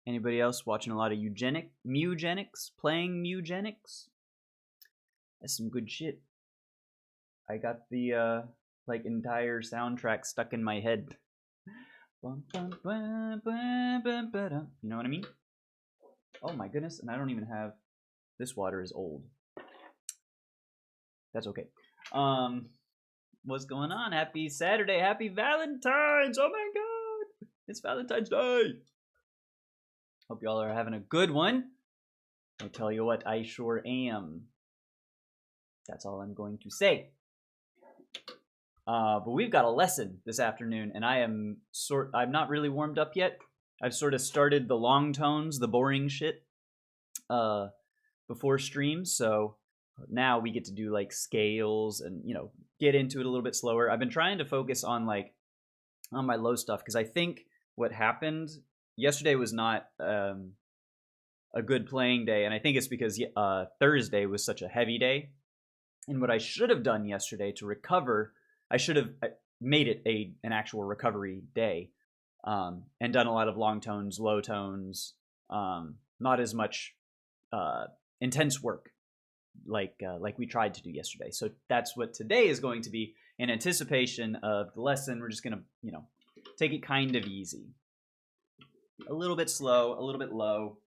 Anybody else watching a lot of Mugenics? Playing Mugenics? That's some good shit. I got the like entire soundtrack stuck in my head. You know what I mean? Oh my goodness, and I don't even have... This water is old. That's okay. What's going on? Happy Saturday. Happy Valentine's. Oh my god. It's Valentine's Day. Hope y'all are having a good one. I tell you what, I sure am. That's all I'm going to say. But we've got a lesson this afternoon, and I'm not really warmed up yet. I've sort of started the long tones, the boring shit, before streams, so now we get to do like scales and, you know, get into it a little bit slower. I've been trying to focus on my low stuff, because I think what happened yesterday was not a good playing day, and I think it's because Thursday was such a heavy day. And what I should have done yesterday to recover, I should have made it an actual recovery day, and done a lot of long tones, low tones, not as much intense work like we tried to do yesterday. So that's what today is going to be. In anticipation of the lesson, we're just gonna, you know, take it kind of easy, a little bit slow, a little bit low,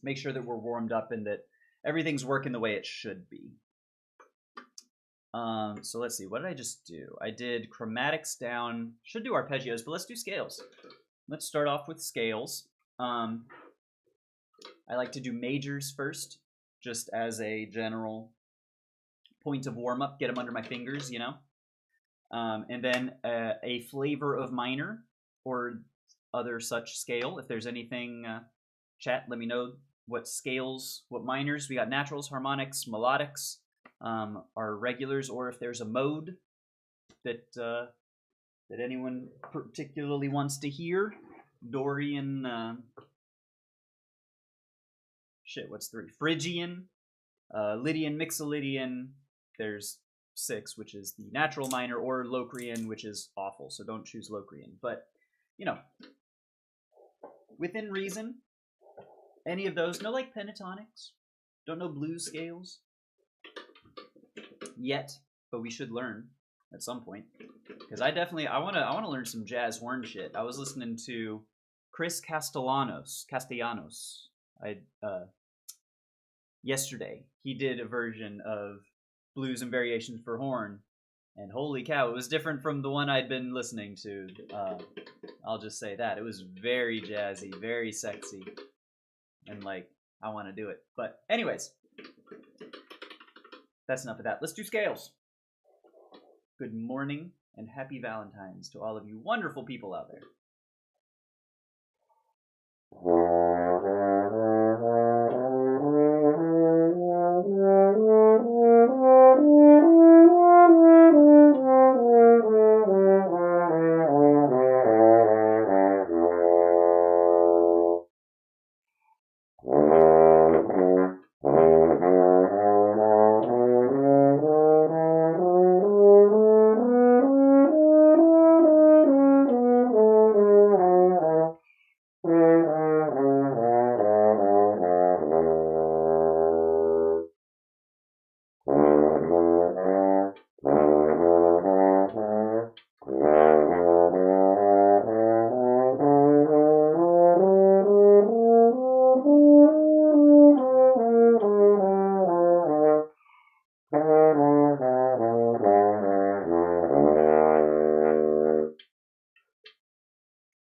make sure that we're warmed up and that everything's working the way it should be. So let's see, what did I just do? I did chromatics down, should do arpeggios, but let's do scales. Let's start off with scales. I like to do majors first, just as a general point of warm-up, get them under my fingers, you know? And then a flavor of minor, or other such scale. If there's anything, chat, let me know what scales, what minors. We got naturals, harmonics, melodics, are regulars, or if there's a mode that that anyone particularly wants to hear. Dorian, what's 3? Phrygian, Lydian, Mixolydian. There's 6, which is the natural minor, or Locrian, which is awful, so don't choose Locrian. But, you know, within reason, any of those. No, like pentatonics. Don't know blues scales yet, but we should learn at some point, because I want to learn some jazz horn shit. I was listening to Chris Castellanos yesterday. He did a version of Blues and Variations for Horn, and holy cow, it was different from the one I'd been listening to. I'll just say that it was very jazzy, very sexy, and like, I want to do it. But anyways, that's enough of that. Let's do scales. Good morning and happy Valentine's to all of you wonderful people out there.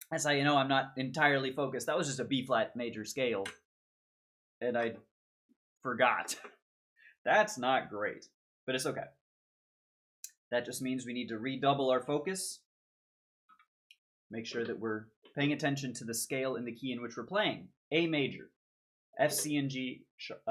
That's how you know I'm not entirely focused. That was just a B-flat major scale, and I forgot. That's not great, but it's okay. That just means we need to redouble our focus, make sure that we're paying attention to the scale and the key in which we're playing. A major, F, C, and G sharp.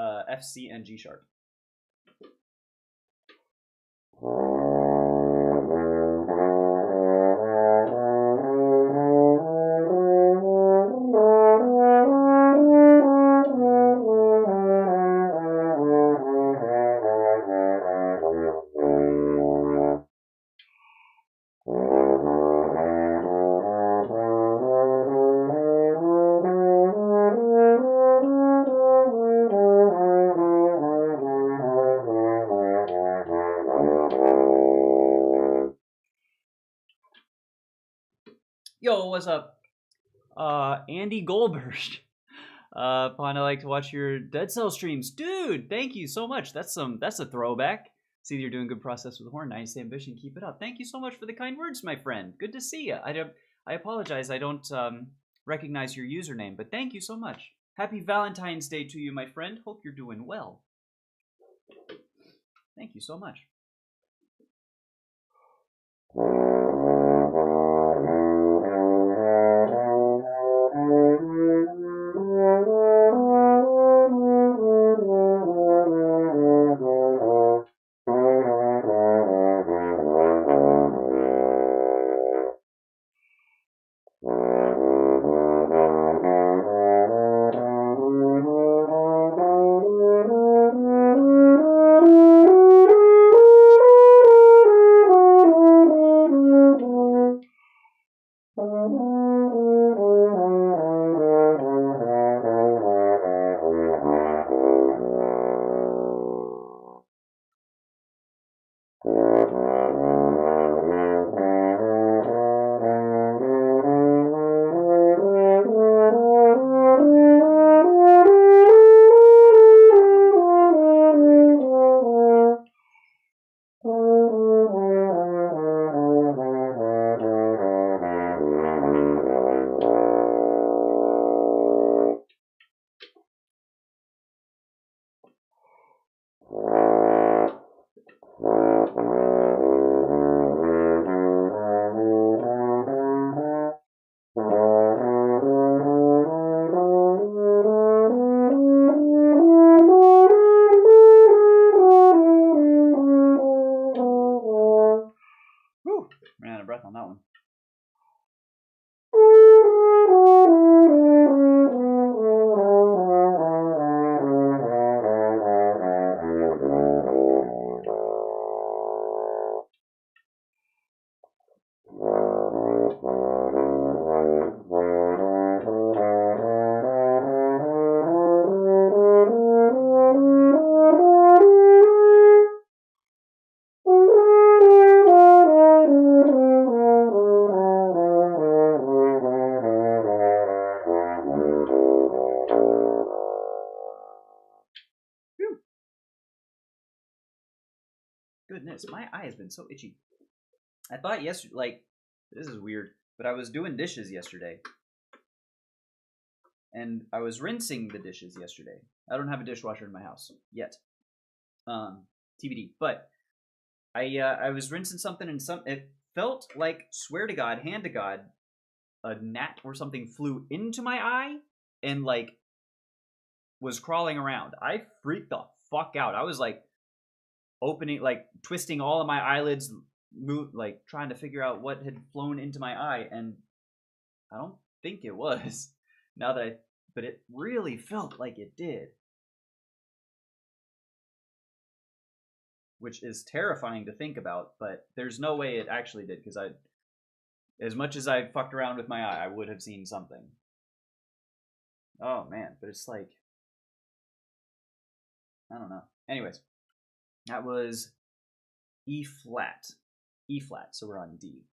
what's up? Andy Goldberg. Pond, I like to watch your Dead Cell streams. Dude, thank you so much. That's a throwback. See, you're doing good process with the horn. Nice ambition. Keep it up. Thank you so much for the kind words, my friend. Good to see you. I apologize. I don't recognize your username, but thank you so much. Happy Valentine's Day to you, my friend. Hope you're doing well. Thank you so much. Ran out of breath on that one. Goodness, my eye has been so itchy. I thought yesterday, like, this is weird, but I was doing dishes yesterday. And I was rinsing the dishes yesterday. I don't have a dishwasher in my house yet. TBD. But I was rinsing something and it felt like, swear to God, hand to God, a gnat or something flew into my eye and like was crawling around. I freaked the fuck out. I was like opening, like twisting all of my eyelids, like trying to figure out what had flown into my eye, and I don't think it was. But it really felt like it did, which is terrifying to think about. But there's no way it actually did, because as much as I fucked around with my eye, I would have seen something. Oh man, but it's like, I don't know. Anyways, that was E flat. E flat, so we're on D.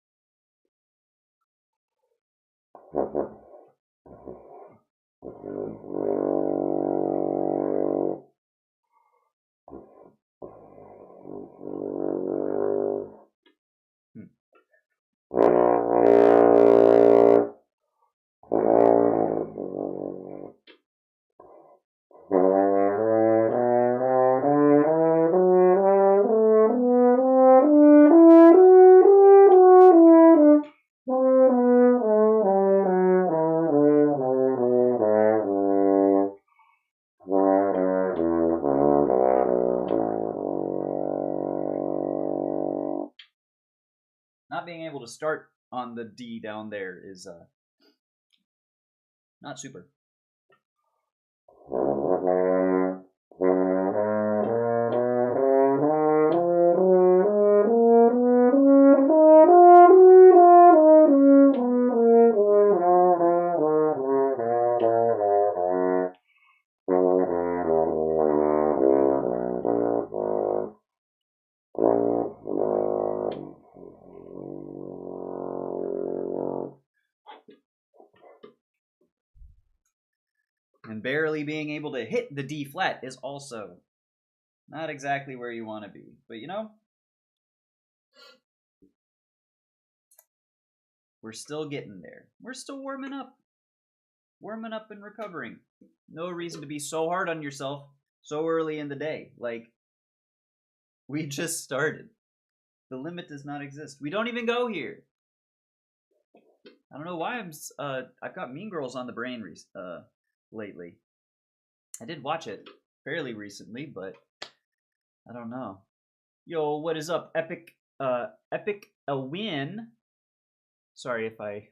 Not being able to start on the D down there is not super. And barely being able to hit the D flat is also not exactly where you want to be. But you know, we're still getting there. We're still warming up. Warming up and recovering. No reason to be so hard on yourself so early in the day. Like, we just started. The limit does not exist. We don't even go here. I don't know why I've got Mean Girls on the brain lately. I did watch it fairly recently, but I don't know. Yo, what is up, Epic a win? Sorry if I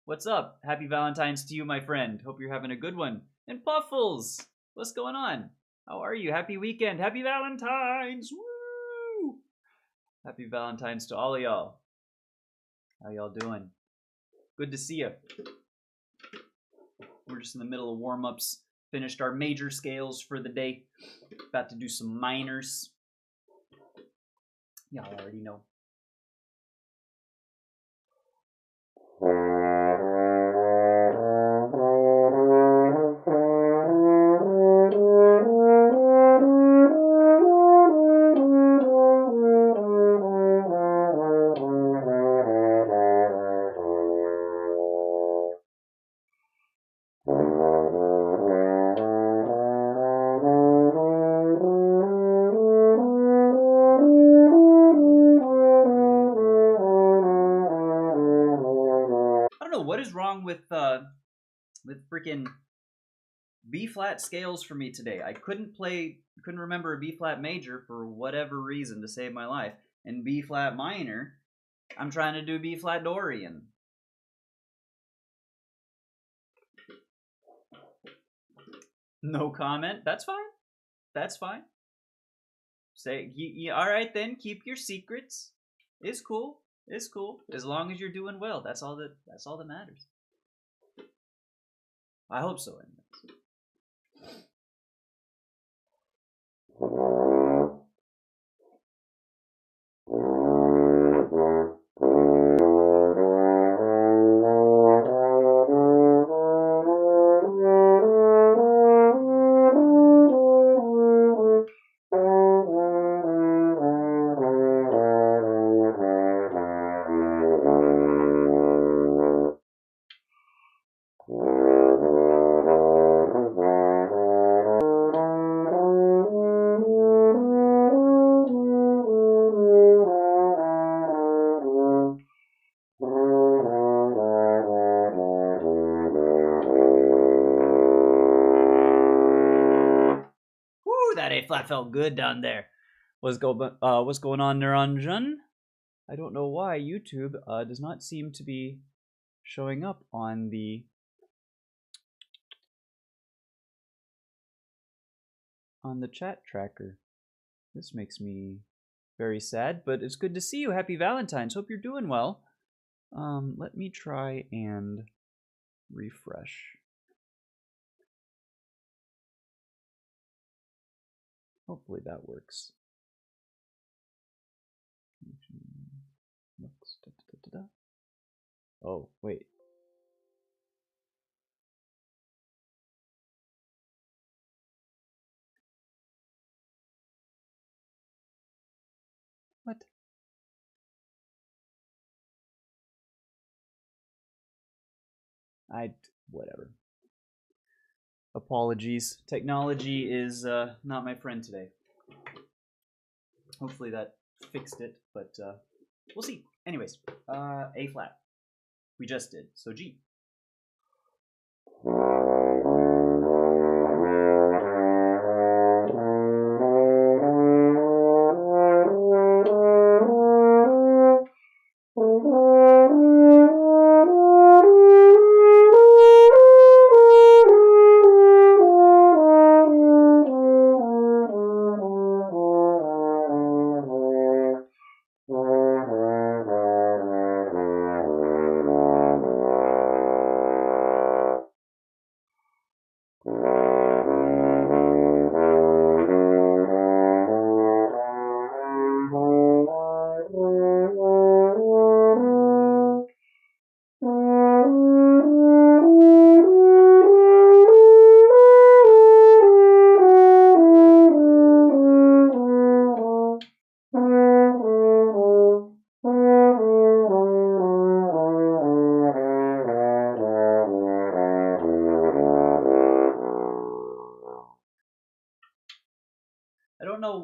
What's up? Happy Valentine's to you, my friend. Hope you're having a good one. And Puffles, what's going on? How are you? Happy weekend. Happy Valentine's. Woo! Happy Valentine's to all of y'all. How y'all doing? Good to see you. We're just in the middle of warm-ups. Finished our major scales for the day. About to do some minors. Y'all already know. What is wrong with freaking B flat scales for me today? I couldn't remember a B flat major for whatever reason to save my life. And B flat minor, I'm trying to do B flat Dorian. No comment. That's fine. That's fine. Say, all right then. Keep your secrets. It's cool. It's cool. As long as you're doing well. That's all that matters. I hope so, anyways. That A flat felt good down there. What's going on, Neuronjun? I don't know why YouTube does not seem to be showing up on the chat tracker. This makes me very sad, but it's good to see you. Happy Valentine's. Hope you're doing well. Let me try and refresh. Hopefully that works. Oh, wait. What? Whatever. Apologies. Technology is not my friend today. Hopefully that fixed it, but we'll see. Anyways, A flat. We just did. So G.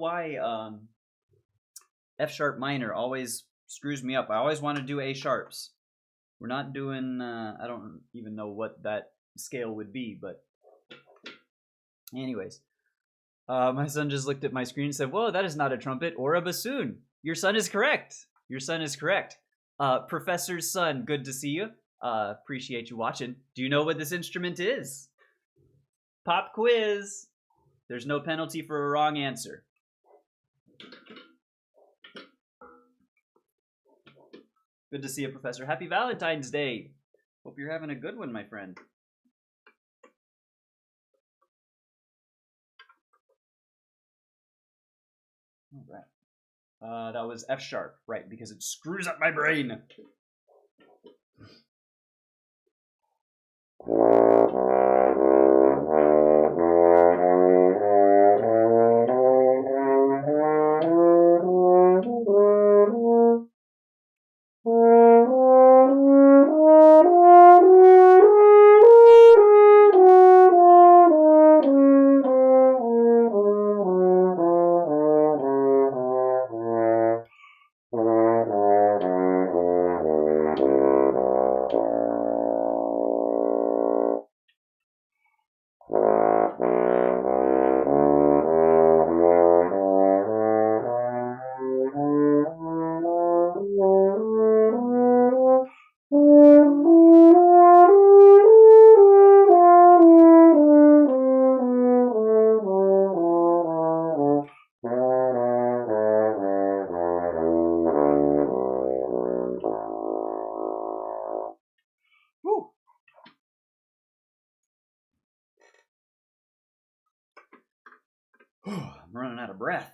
why F sharp minor always screws me up. I always want to do A sharps. We're not doing, I don't even know what that scale would be, but anyways. My son just looked at my screen and said, "Whoa, that is not a trumpet or a bassoon." Your son is correct. Your son is correct. Professor's son, good to see you. Appreciate you watching. Do you know what this instrument is? Pop quiz. There's no penalty for a wrong answer. Good to see you, Professor. Happy Valentine's Day. Hope you're having a good one, my friend. All right. That was F sharp, right, because it screws up my brain. I'm running out of breath.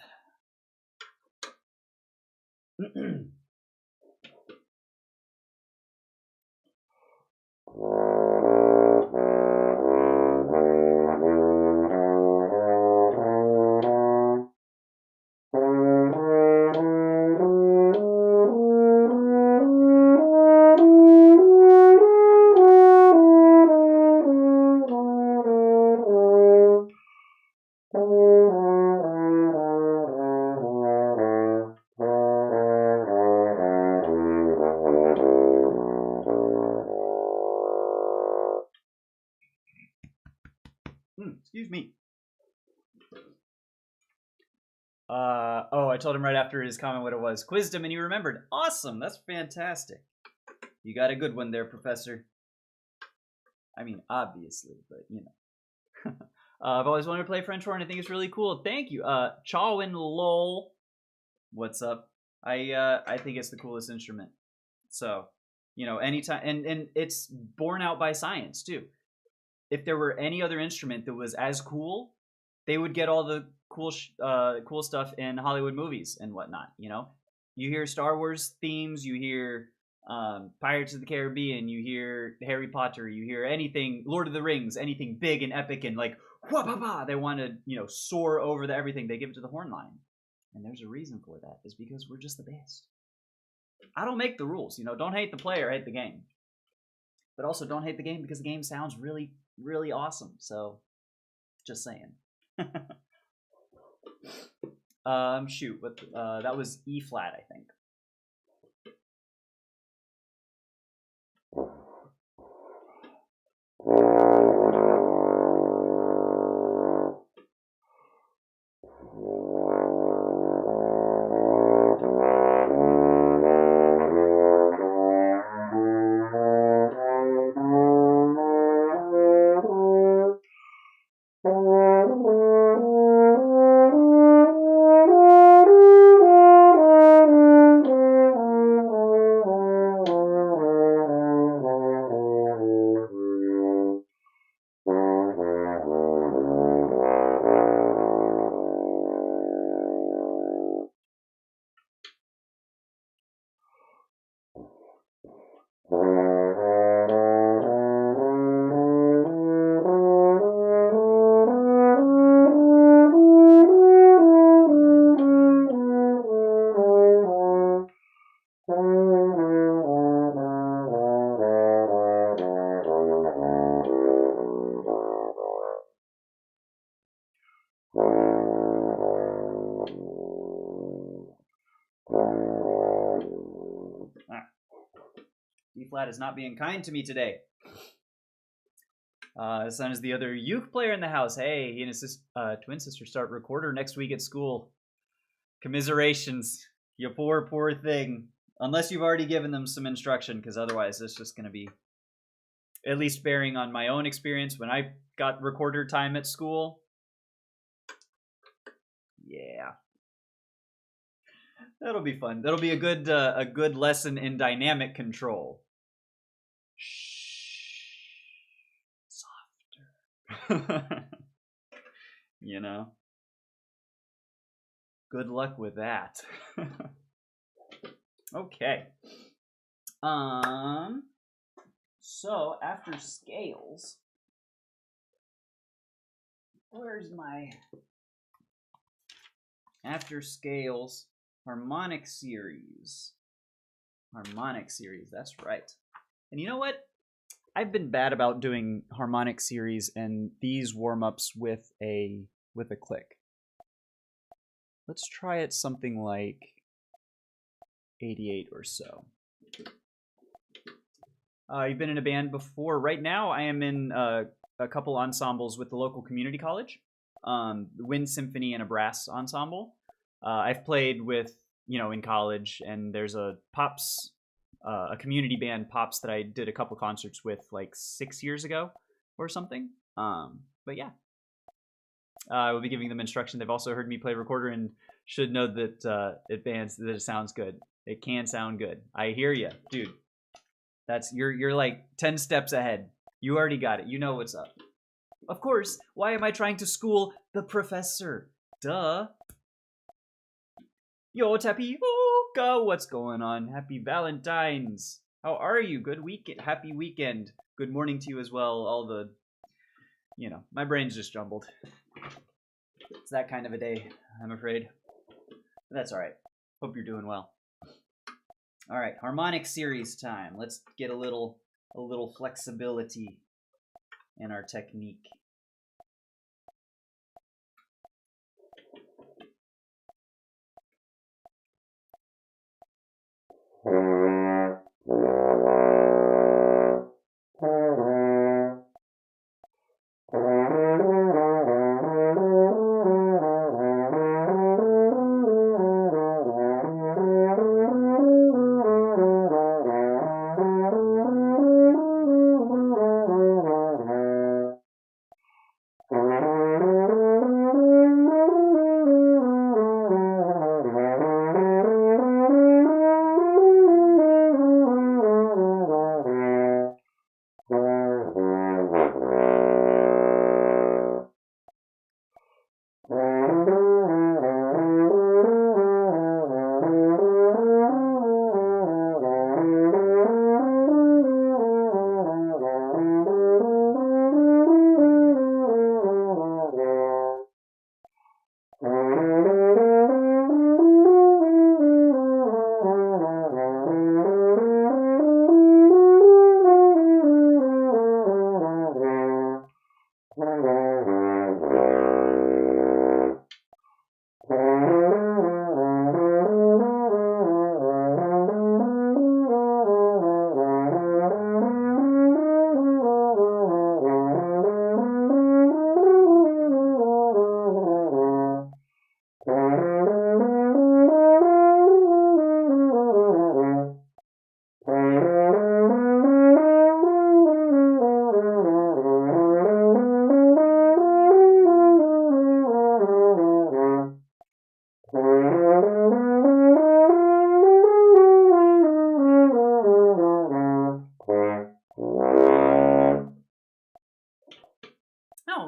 Excuse me. Oh, I told him right after his comment what it was. Quizzed him and he remembered. Awesome. That's fantastic. You got a good one there, Professor. I mean, obviously, but you know. I've always wanted to play French horn. I think it's really cool. Thank you. Chawin lol. What's up? I think it's the coolest instrument. So, you know, anytime, and it's borne out by science too. If there were any other instrument that was as cool, they would get all the cool stuff in Hollywood movies and whatnot. You know, you hear Star Wars themes, you hear Pirates of the Caribbean, you hear Harry Potter, you hear anything Lord of the Rings, anything big and epic and like wha-ba-ba, they want to, you know, soar over the everything. They give it to the horn line, and there's a reason for that. Is because we're just the best. I don't make the rules. You know, don't hate the player, hate the game. But also don't hate the game because the game sounds really, really awesome. So, just saying. Shoot, what? That was E flat, I think. is not being kind to me today. His son is the other uke player in the house. Hey, he and his twin sister start recorder next week at school. Commiserations, you poor, poor thing. Unless you've already given them some instruction, because otherwise it's just going to be, at least bearing on my own experience when I got recorder time at school. Yeah. That'll be fun. That'll be a good lesson in dynamic control. Shh. Softer. You know? Good luck with that. Okay. So after scales, where's my after scales harmonic series? Harmonic series, that's right. And you know what? I've been bad about doing harmonic series and these warm-ups with a click. Let's try it something like 88 or so. You've been in a band before. Right now, I am in a couple ensembles with the local community college, the Wind Symphony and a brass ensemble. I've played with, in college, and there's a Pops, a community band, Pops, that I did a couple concerts with like 6 years ago or something. But yeah, I will be giving them instruction. They've also heard me play recorder and should know that it sounds good. It can sound good. I hear you, dude. You're like 10 steps ahead. You already got it. You know what's up. Of course. Why am I trying to school the professor? Duh. Yo, tapioca. What's going on? Happy Valentine's. How are you? Good weekend. Happy weekend. Good morning to you as well. All the, my brain's just jumbled. It's that kind of a day, I'm afraid. But that's all right. Hope you're doing well. All right, harmonic series time. Let's get a little flexibility in our technique.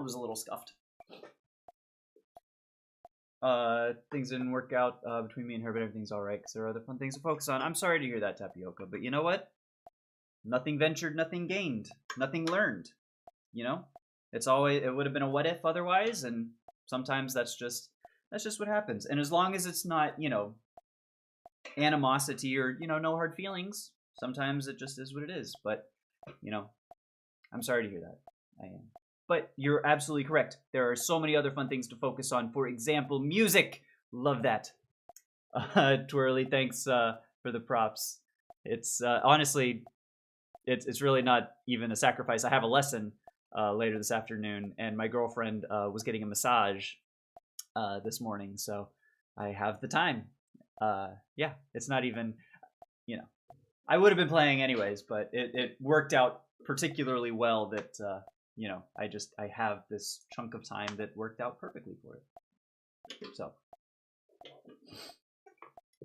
Was a little scuffed. Things didn't work out between me and her, but everything's all right because there are other fun things to focus on. I'm sorry to hear that, Tapioca, but you know what? Nothing ventured, nothing gained, nothing learned. It would have been a what if otherwise, and sometimes that's just what happens. And as long as it's not, animosity or no hard feelings, sometimes it just is what it is. But I'm sorry to hear that. I am. But you're absolutely correct. There are so many other fun things to focus on. For example, music. Love that. Twirly, thanks for the props. It's honestly, it's really not even a sacrifice. I have a lesson later this afternoon, and my girlfriend was getting a massage this morning, so I have the time. Yeah, it's not even, you know, I would have been playing anyways, but it worked out particularly well that I have this chunk of time that worked out perfectly for it. So,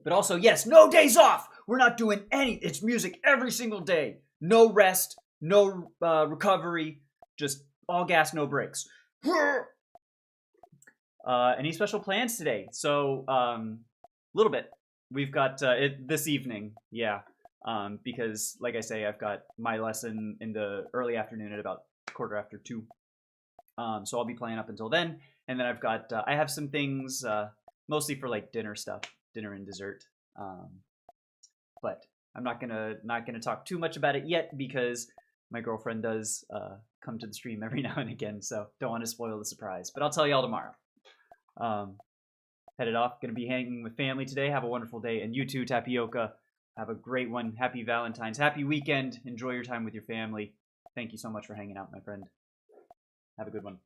but also, yes, no days off. We're not doing it's music every single day. No rest, no recovery, just all gas, no brakes. Any special plans today? So, a little bit. We've got it this evening, yeah. Because, like I say, I've got my lesson in the early afternoon at about 2:15. So I'll be playing up until then, and then I've got I have some things mostly for like dinner stuff, dinner and dessert. But I'm not gonna talk too much about it yet because my girlfriend does come to the stream every now and again, so don't want to spoil the surprise. But I'll tell y'all tomorrow. Headed off, gonna be hanging with family today. Have a wonderful day, and you too, Tapioca. Have a great one. Happy Valentine's. Happy weekend. Enjoy your time with your family. Thank you so much for hanging out, my friend. Have a good one.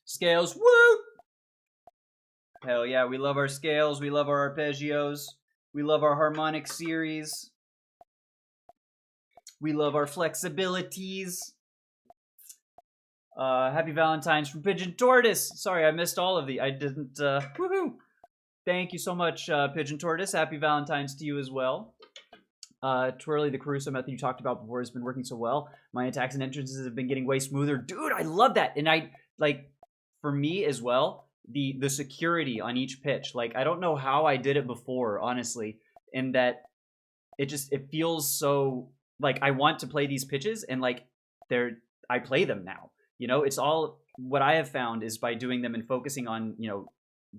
Scales, woo! Hell yeah, we love our scales, we love our arpeggios, we love our harmonic series, we love our flexibilities. Happy Valentine's from Pigeon Tortoise. Sorry, I missed all of the. I didn't. Woohoo! Thank you so much, Pigeon Tortoise. Happy Valentine's to you as well. Twirly, the Caruso method you talked about before has been working so well. My attacks and entrances have been getting way smoother. Dude, I love that. And I, like, for me as well, the security on each pitch. Like, I don't know how I did it before, honestly, in that it feels so, like, I want to play these pitches, and, like, I play them now. You know, it's all, what I have found is by doing them and focusing on, you know,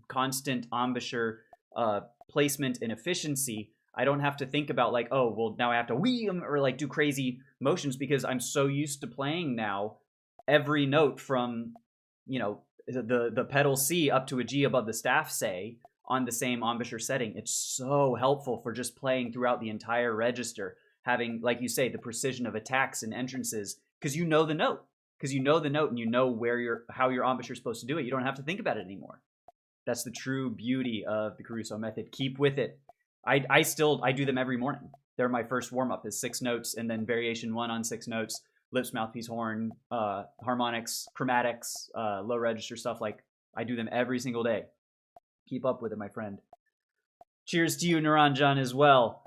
constant embouchure placement and efficiency, I don't have to think about like, oh, well, now I have to whee or like do crazy motions because I'm so used to playing now every note from, you know, the pedal C up to a G above the staff, say, on the same embouchure setting. It's so helpful for just playing throughout the entire register, having, like you say, the precision of attacks and entrances, because you know the note. Because you know the note and you know how your embouchure is supposed to do it. You don't have to think about it anymore. That's the true beauty of the Caruso method. Keep with it. I do them every morning. They're my first warm-up is 6 notes and then variation 1 on 6 notes. lips, mouthpiece, horn, harmonics, chromatics, low register stuff. Like I do them every single day. Keep up with it, my friend. Cheers to you, Naranjan, as well.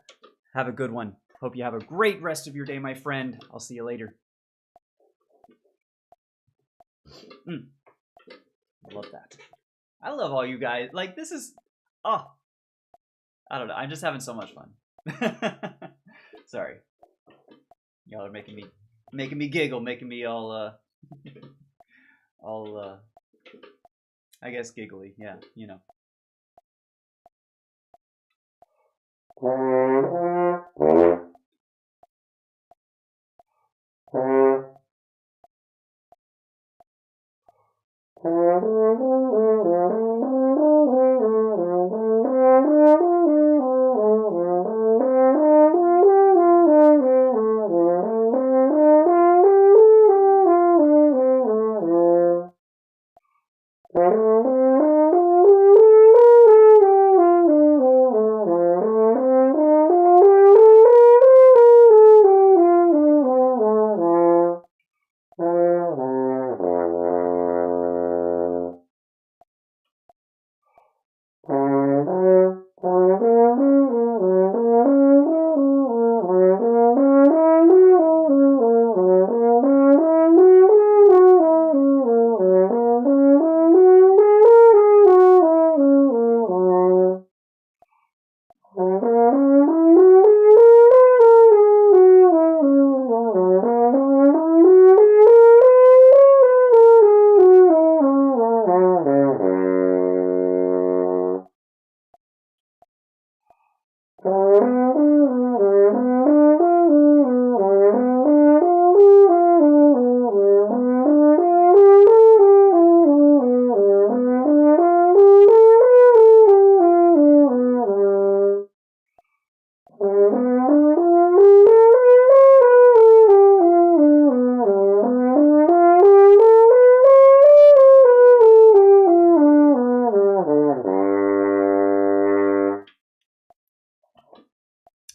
Have a good one. Hope you have a great rest of your day, my friend. I'll see you later. I love that. I love all you guys. Like, this is... Oh. I don't know. I'm just having so much fun. Sorry. Y'all are making me giggle, making me all, I guess giggly. Yeah, you know.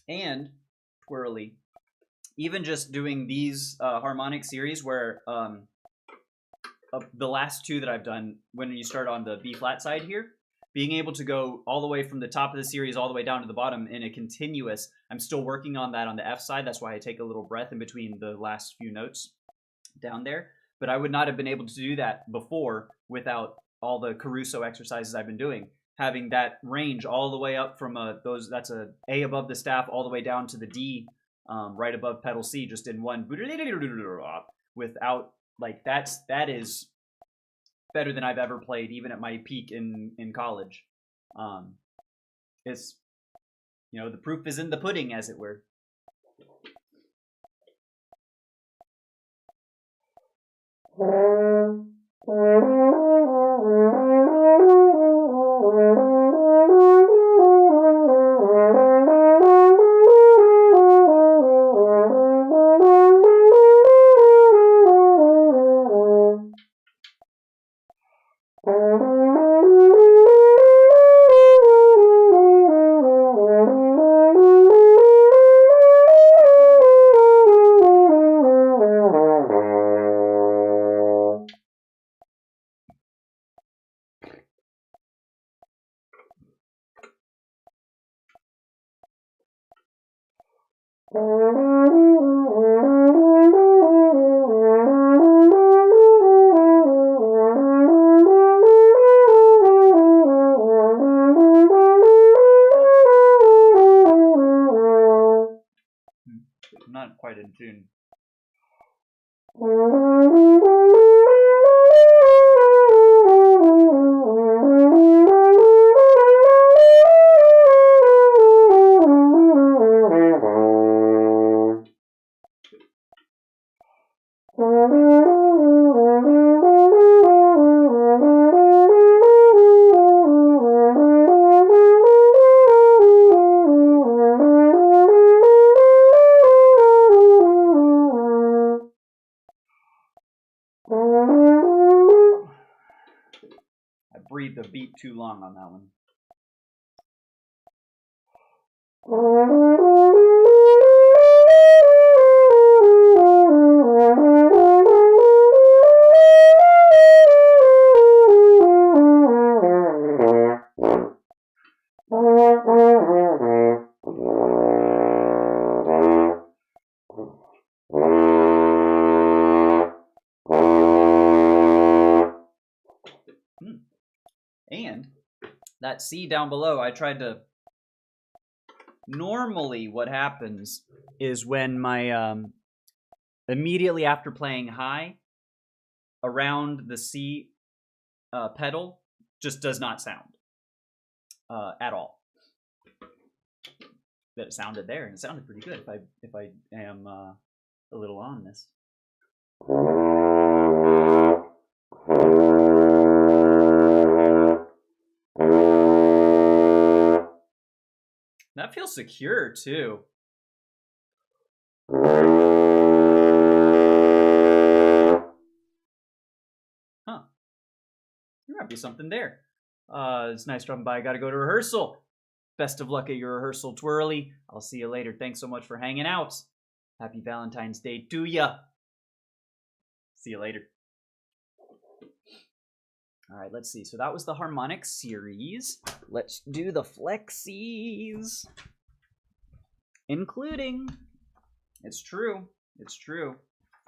And twirly. Even just doing these harmonic series where the last two that I've done, when you start on the B flat side here, being able to go all the way from the top of the series all the way down to the bottom in a continuous, I'm still working on that on the F side. That's why I take a little breath in between the last few notes down there. But I would not have been able to do that before without all the Caruso exercises I've been doing. Having that range all the way up from that's a A above the staff all the way down to the D right above pedal C, just in one without, like, that is better than I've ever played, even at my peak in college. It's, you know, the proof is in the pudding, as it were. I'm not quite in tune. I breathed a beat too long on that one. And that C down below, I tried to... Normally what happens is when my... immediately after playing high, around the C pedal just does not sound at all. But it sounded there, and it sounded pretty good if I am a little honest. That feels secure too. Huh. There might be something there. It's nice dropping by. I gotta go to rehearsal. Best of luck at your rehearsal, Twirly. I'll see you later. Thanks so much for hanging out. Happy Valentine's Day to ya. See you later. All right, let's see. So that was the harmonic series. Let's do the flexies. Including, it's true,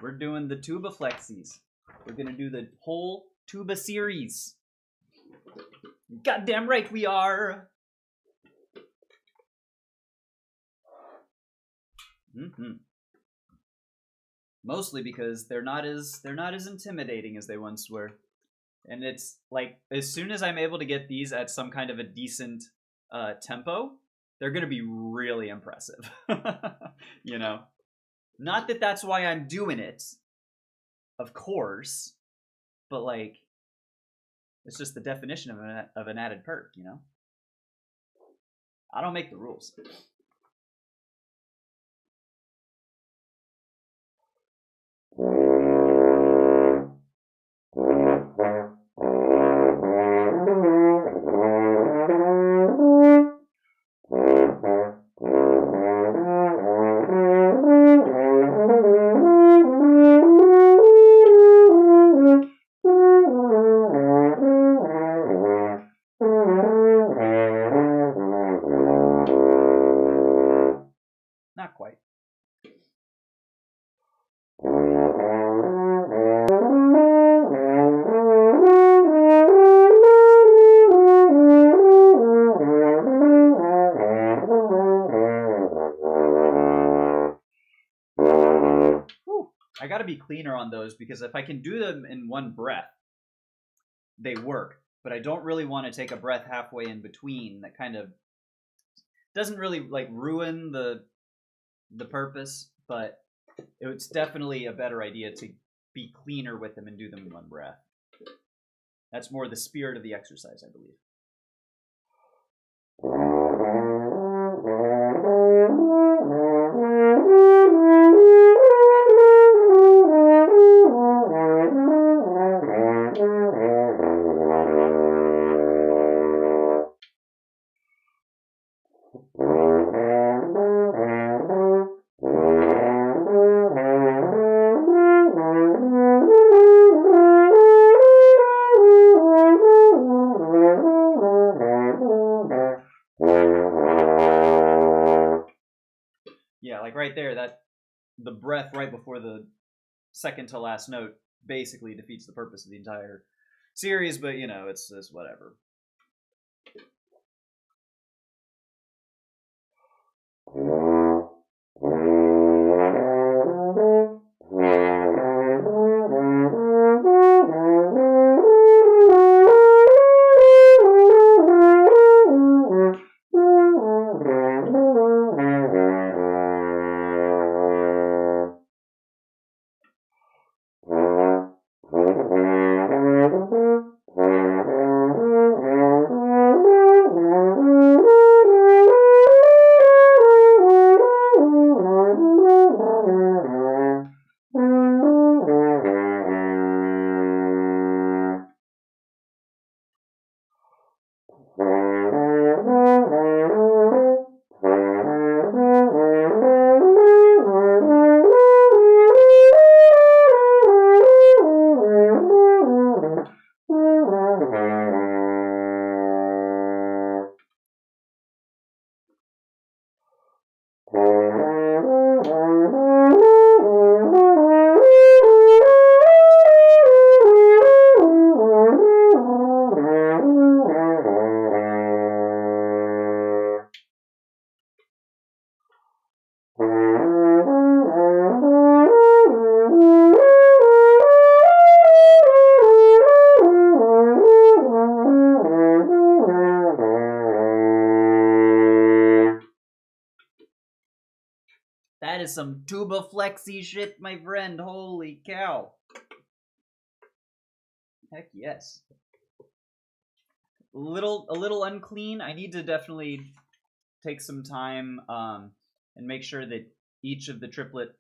we're doing the tuba flexies. We're gonna do the whole tuba series. Goddamn right we are. Mostly because they're not as intimidating as they once were. And it's like, as soon as I'm able to get these at some kind of a decent tempo, they're going to be really impressive. You know? Not that that's why I'm doing it, of course, but like, it's just the definition of an added perk, you know? I don't make the rules. Not quite. I gotta be cleaner on those because if I can do them in one breath, they work. But I don't really want to take a breath halfway in between. That kind of doesn't really like ruin the purpose, but it's definitely a better idea to be cleaner with them and do them in one breath. That's more the spirit of the exercise, I believe. Yeah, like right there, that the breath right before the second to last note basically defeats the purpose of the entire series, but you know, it's whatever. is some tuba flexy shit, my friend. Holy cow. Heck yes. A little unclean. I need to definitely take some time and make sure that each of the triplet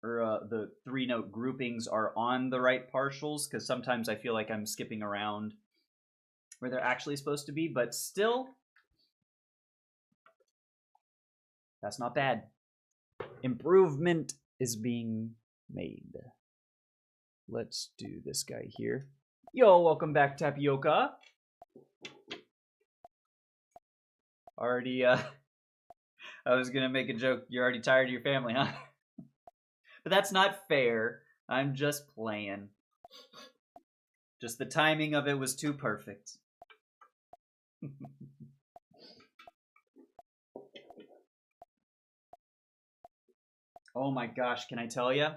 or the 3-note groupings are on the right partials, because sometimes I feel like I'm skipping around where they're actually supposed to be, but still, that's not bad. Improvement is being made. Let's do this guy here. Yo, welcome back, Tapioca. Already, I was gonna make a joke. You're already tired of your family, huh? But that's not fair. I'm just playing. Just the timing of it was too perfect. Oh my gosh, can I tell you?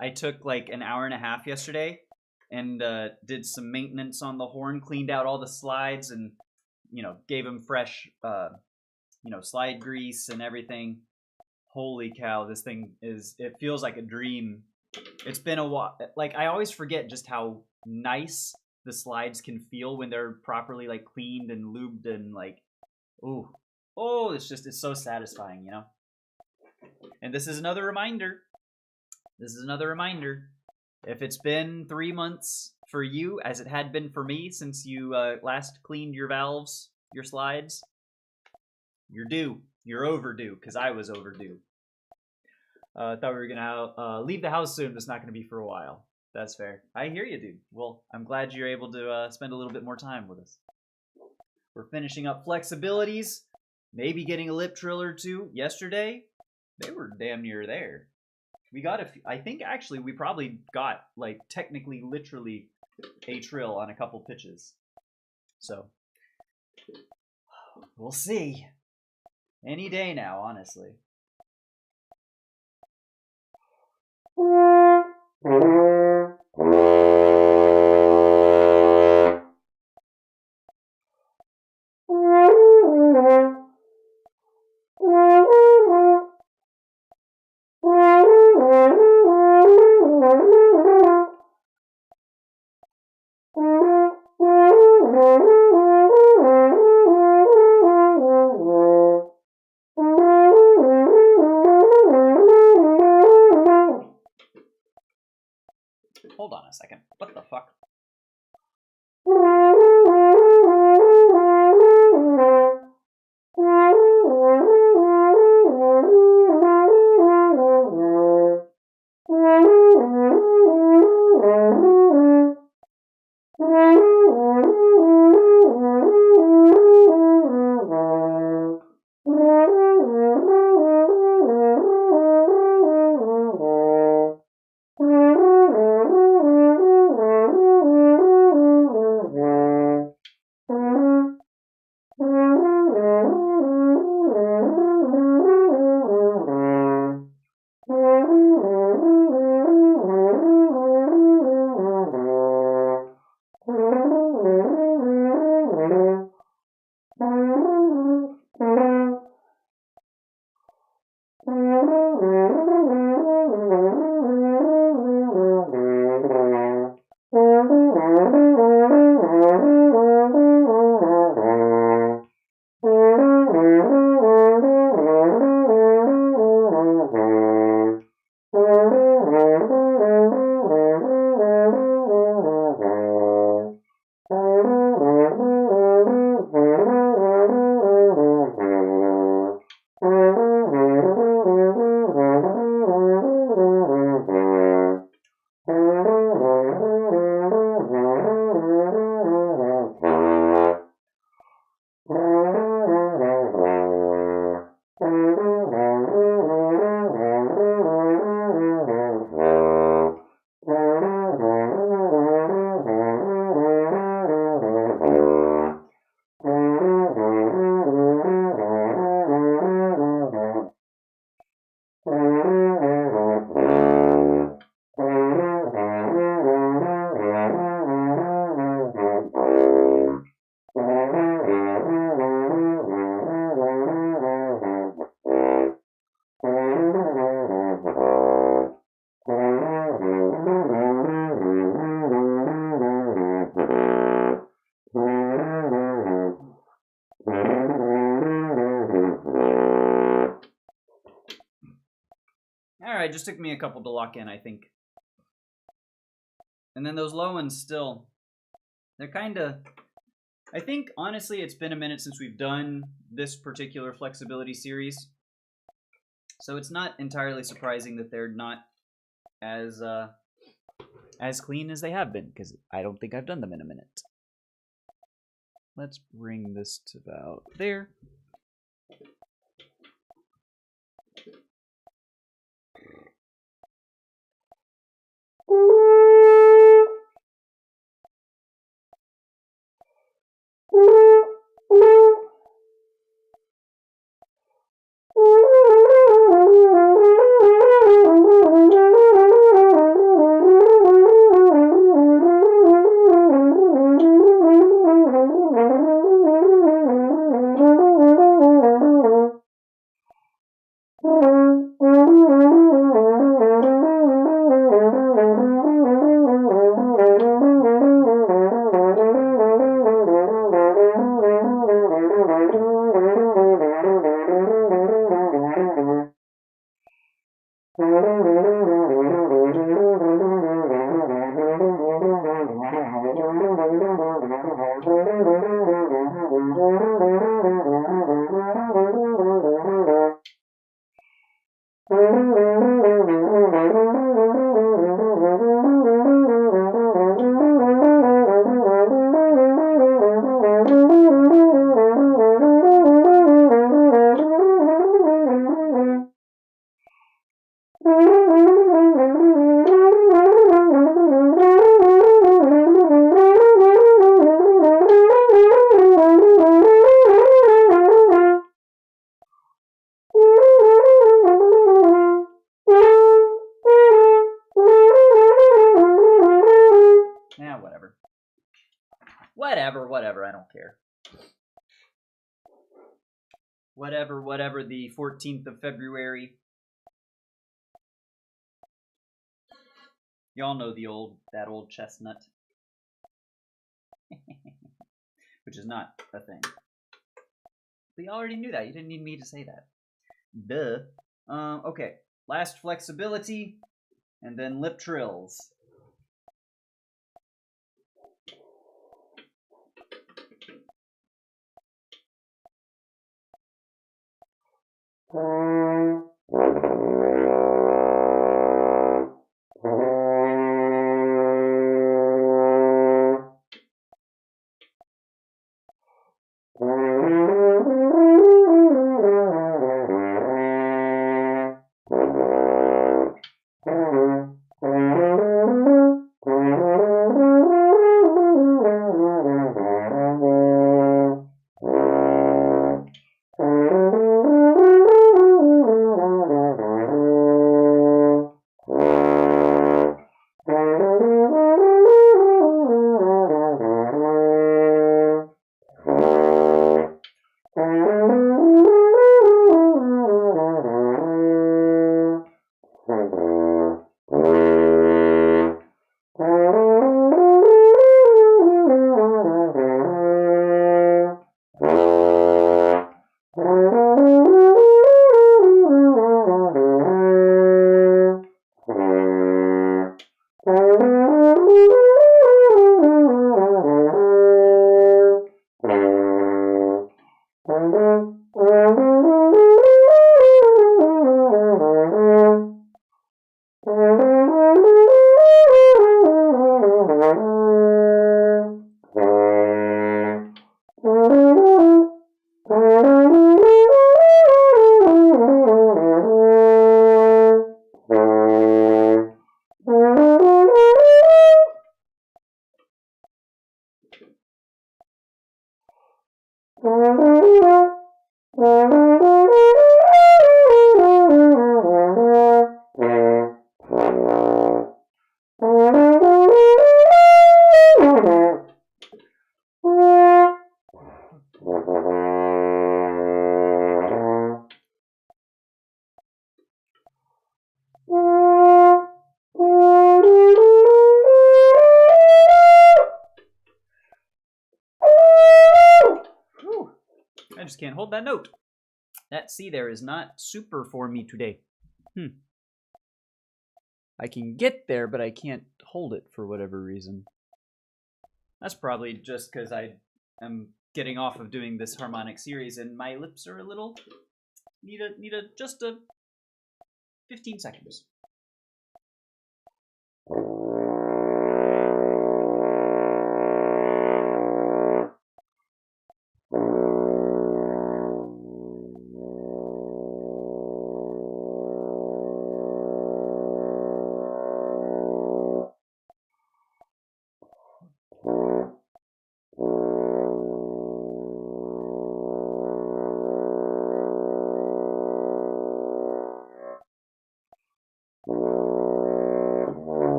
I took like an hour and a half yesterday and did some maintenance on the horn, cleaned out all the slides, and gave them fresh slide grease and everything. Holy cow, this thing it feels like a dream. It's been a while. Like, I always forget just how nice the slides can feel when they're properly like cleaned and lubed and like, it's so satisfying, you know? And this is another reminder. If it's been 3 months for you, as it had been for me since you last cleaned your valves, your slides, you're due. You're overdue, because I was overdue. Thought we were going to leave the house soon, but it's not going to be for a while. That's fair. I hear you, dude. Well, I'm glad you're able to spend a little bit more time with us. We're finishing up flexibilities, maybe getting a lip trill or two. Yesterday, they were damn near there. We got I think actually we probably got, like, technically, literally a trill on a couple pitches. So, we'll see. Any day now, honestly. Hold on a second. What the fuck? alright. Just took me a couple to lock in, I think. And then those low ones still, they're kind of... I think, honestly, it's been a minute since we've done this particular flexibility series. So it's not entirely surprising that they're not as clean as they have been, because I don't think I've done them in a minute. Let's bring this to about there. Whatever, I don't care. Whatever, the 14th of February. Y'all know that old chestnut. Which is not a thing. But you already knew that. You didn't need me to say that. Duh. Okay. Last flexibility, and then lip trills. I just can't hold that note. That C there is not super for me today. I can get there, but I can't hold it for whatever reason. That's probably just because I am getting off of doing this harmonic series and my lips are a little need a just a 15 seconds.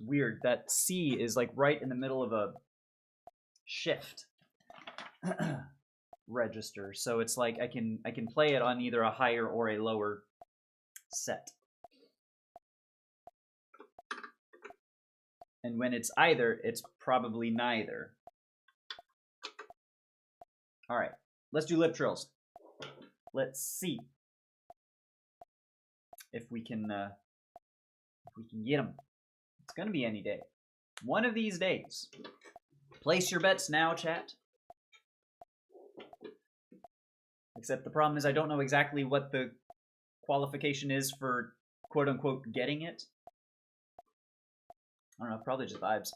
Weird. That C is like right in the middle of a shift register, so it's like I can play it on either a higher or a lower set. And when it's either, it's probably neither. All right, let's do lip trills. Let's see if we can get them. It's gonna be any day. One of these days. Place your bets now, chat. Except the problem is I don't know exactly what the qualification is for quote-unquote getting it. I don't know, probably just vibes.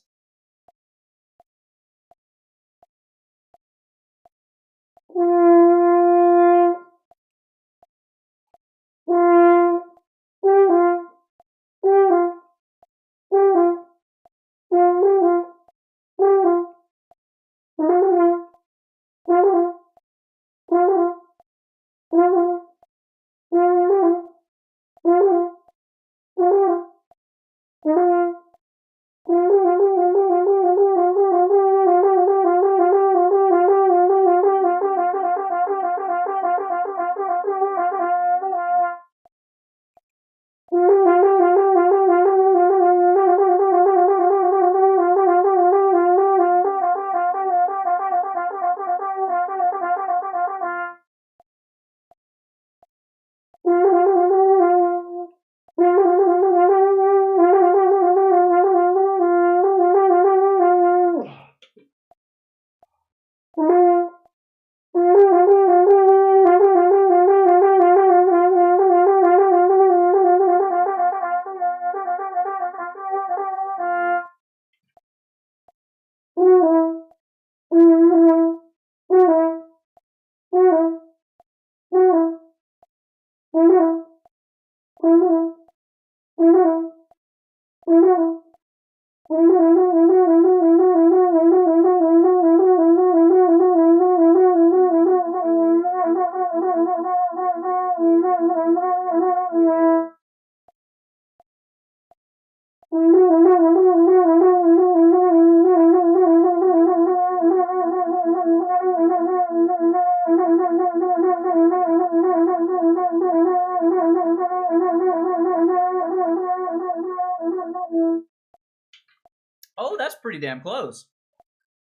Oh, that's pretty damn close.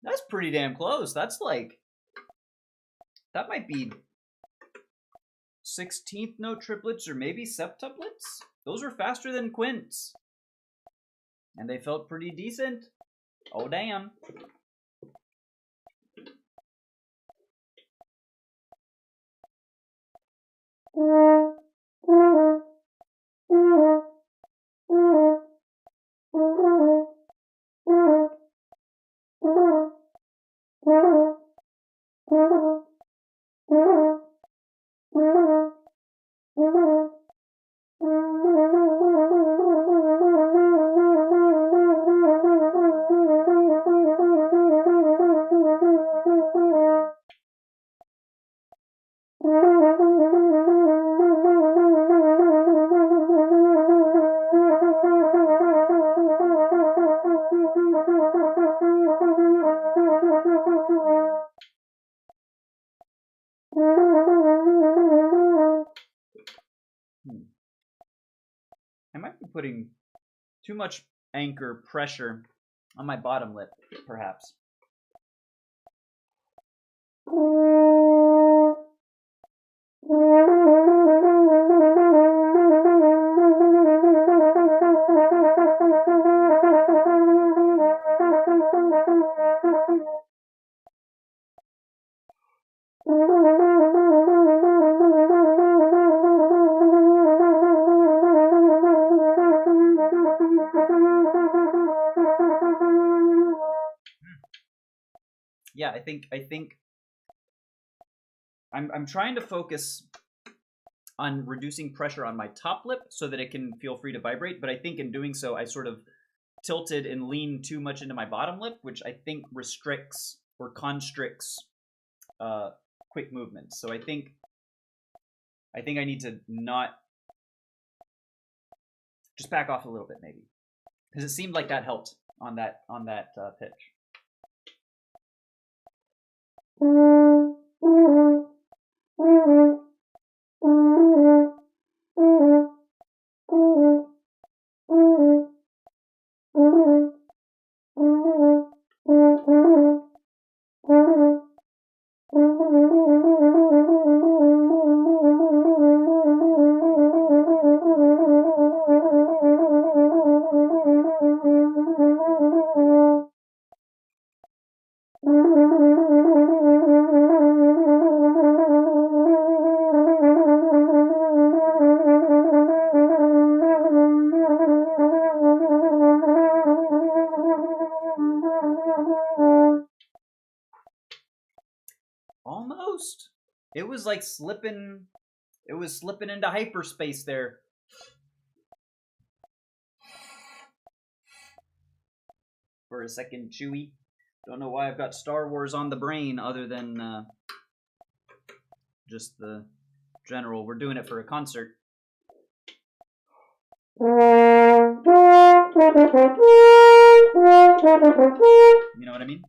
That's pretty damn close. That's like, that might be 16th note triplets or maybe septuplets. Those were faster than quints. And they felt pretty decent. Oh, damn. I might be putting too much anchor pressure on my bottom lip, perhaps. Yeah, I think I'm trying to focus on reducing pressure on my top lip so that it can feel free to vibrate, but I think in doing so I sort of tilted and leaned too much into my bottom lip, which I think restricts or constricts quick movements. So I think I need to not just back off a little bit, maybe, because it seemed like that helped on that pitch. Almost. It was like slipping. It was slipping into hyperspace there. For a second, Chewie. Don't know why I've got Star Wars on the brain other than just the general. We're doing it for a concert. You know what I mean?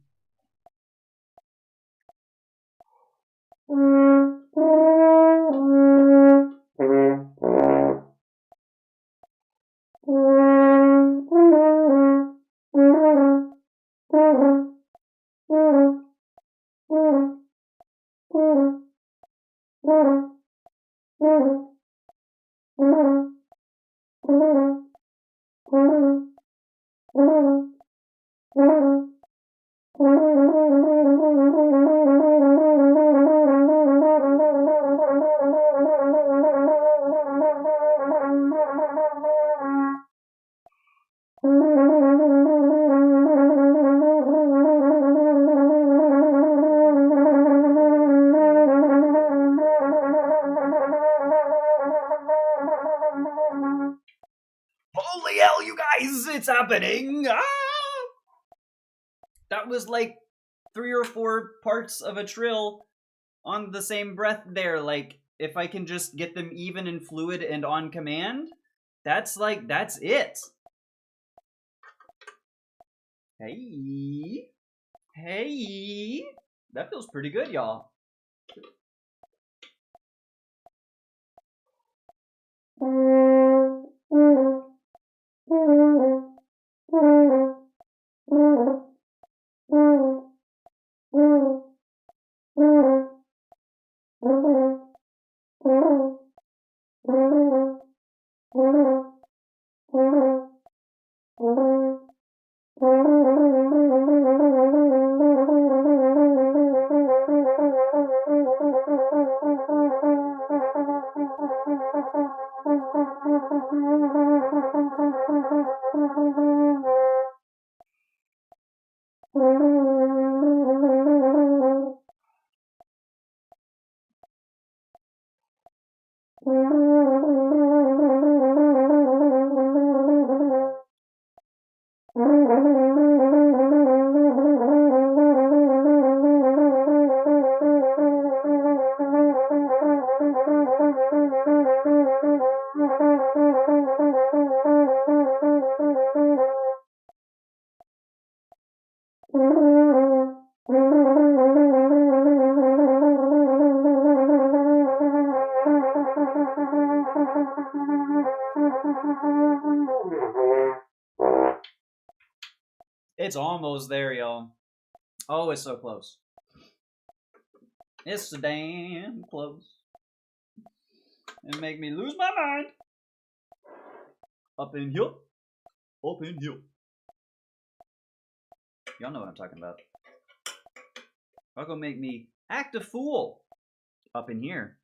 Holy hell, you guys, it's happening! Ah! That was like 3 or 4 parts of a trill on the same breath there. Like, if I can just get them even and fluid and on command, that's it. Hey. Hey. That feels pretty good, y'all. It's almost there, y'all. Oh, it's so close. It's so damn close. It make me lose my mind. Up in here. Up in here. Y'all know what I'm talking about. Y'all gonna make me act a fool. Up in here.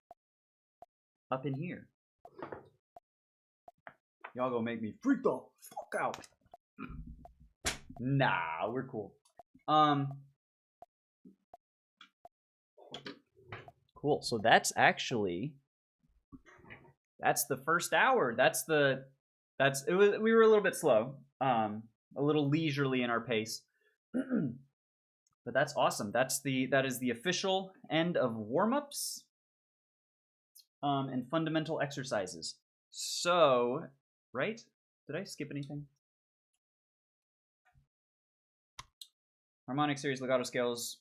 Up in here. Y'all gonna make me freak the fuck out. Nah, we're cool. Cool. So that's actually that's the first hour. We were a little bit slow. A little leisurely in our pace. But that's awesome. That is the official end of warm-ups and fundamental exercises. So, right? Did I skip anything? Harmonic series, legato scales,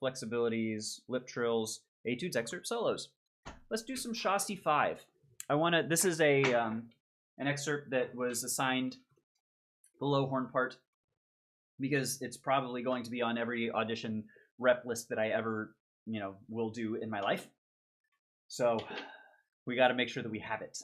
flexibilities, lip trills, etudes, excerpt, solos. Let's do some Shasti 5. This is an excerpt that was assigned the low horn part because it's probably going to be on every audition rep list that I ever, will do in my life. So we got to make sure that we have it.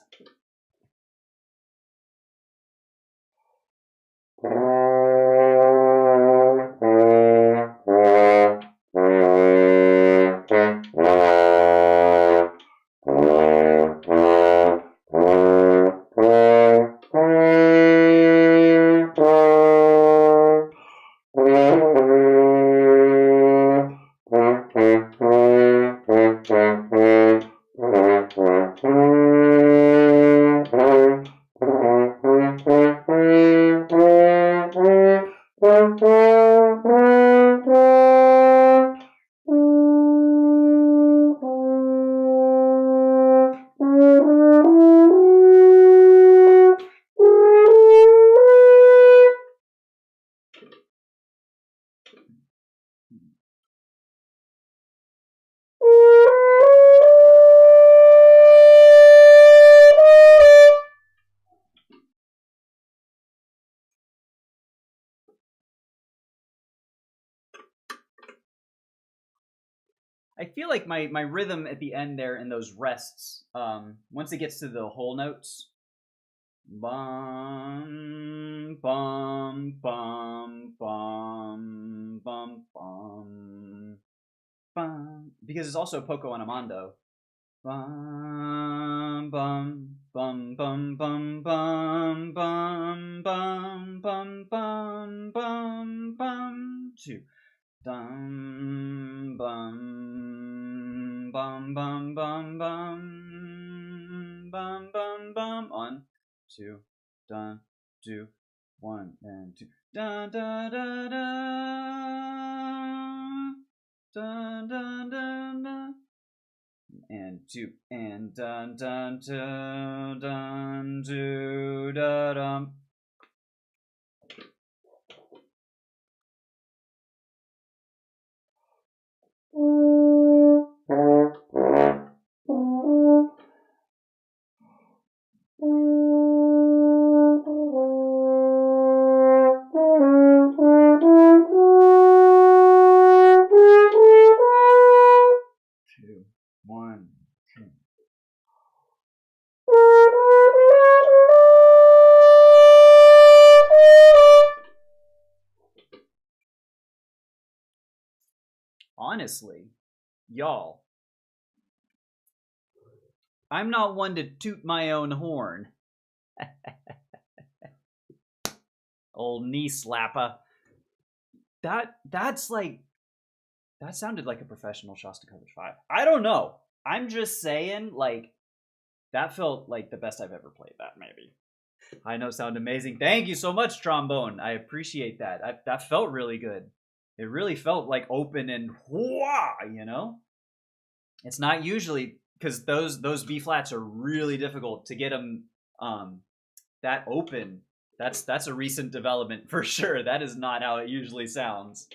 I feel like my rhythm at the end there in those rests, once it gets to the whole notes, bum, bum, bum, bum, bum, bum, bum, because it's also poco and amando. Bum, bum, bum, bum, bum, bum, bum, bum, bum, bum, bum, bum, 2. Dum bum bum bum bum bum bum bum bum 1, 2, dun 2, 1 and 2, dun dun dun dun dun dun dun dun and 2 and dun dun dun dun do da dum. Honestly, y'all, I'm not one to toot my own horn. Old knee slapper. That sounded like a professional Shostakovich 5. I don't know. I'm just saying, that felt like the best I've ever played that, maybe. I know, sound amazing. Thank you so much, trombone. I appreciate that. That felt really good. It really felt like open and whoa, It's not usually, because those B flats are really difficult to get them that open. That's a recent development for sure. That is not how it usually sounds.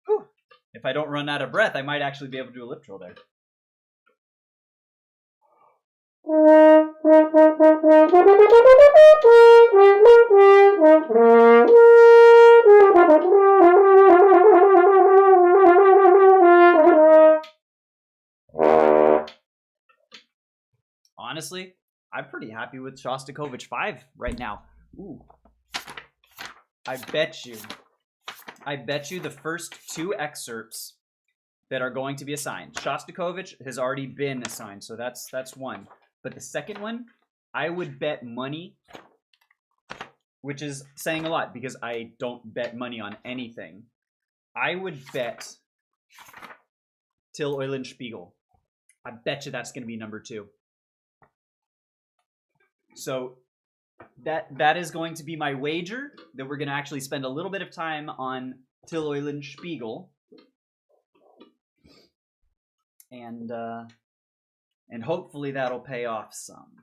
Whew. If I don't run out of breath, I might actually be able to do a lip trill there. Honestly, I'm pretty happy with Shostakovich 5 right now. Ooh. I bet you the first 2 excerpts that are going to be assigned. Shostakovich has already been assigned, so that's one. But the second one, I would bet money, which is saying a lot because I don't bet money on anything. I would bet Till Eulenspiegel. I bet you that's going to be number 2. So that is going to be my wager, that we're going to actually spend a little bit of time on Till Eulenspiegel. And hopefully that'll pay off some.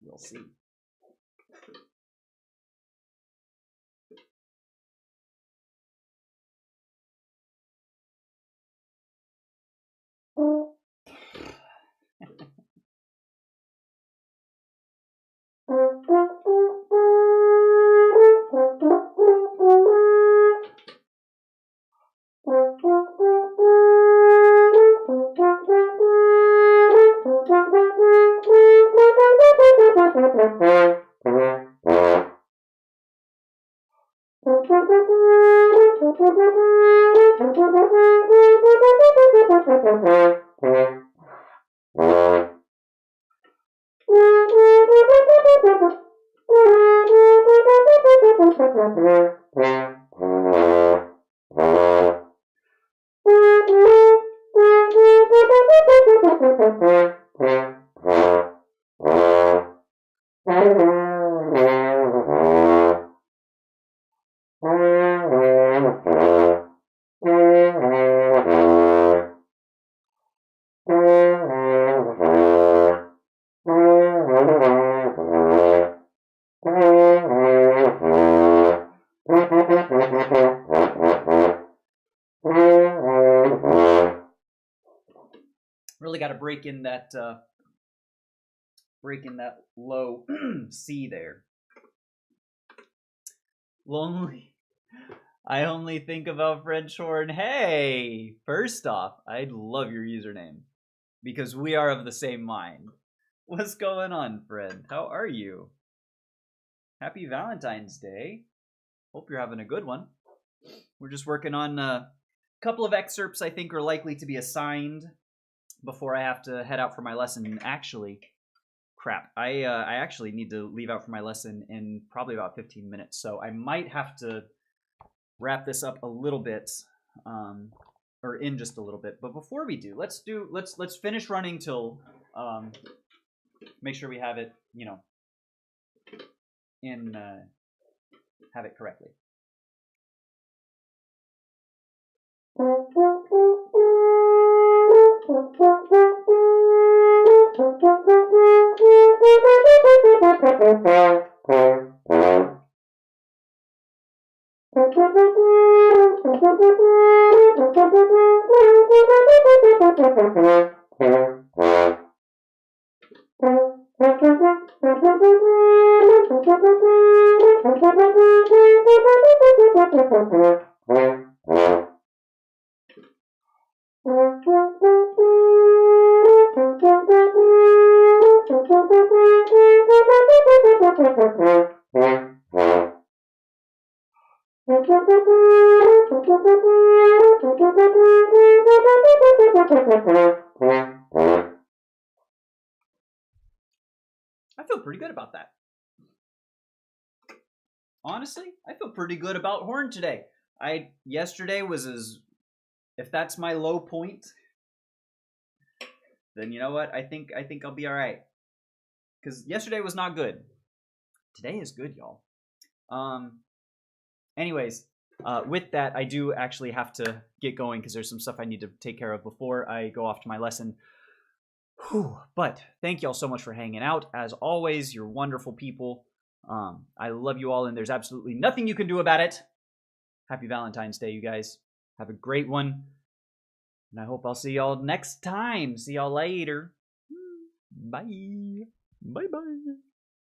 We'll see. Really got to break in that low C there. Lonely. I only think about French horn. Hey, first off, I love your username because we are of the same mind. What's going on, friend? How are you? Happy Valentine's Day. Hope you're having a good one. We're just working on a couple of excerpts I think are likely to be assigned before I have to head out for my lesson. Actually, crap, I actually need to leave out for my lesson in probably about 15 minutes, so I might have to wrap this up a little bit, or in just a little bit. But before we do, let's finish running till make sure we have it, have it correctly. I feel pretty good about that. Honestly, I feel pretty good about horn today. Yesterday was if that's my low point, then you know what? I think I'll be all right. Because yesterday was not good. Today is good, y'all. Anyways, with that, I do actually have to get going because there's some stuff I need to take care of before I go off to my lesson. Whew. But thank y'all so much for hanging out. As always, you're wonderful people. I love you all, and there's absolutely nothing you can do about it. Happy Valentine's Day, you guys. Have a great one. And I hope I'll see y'all next time. See y'all later. Bye. Bye bye.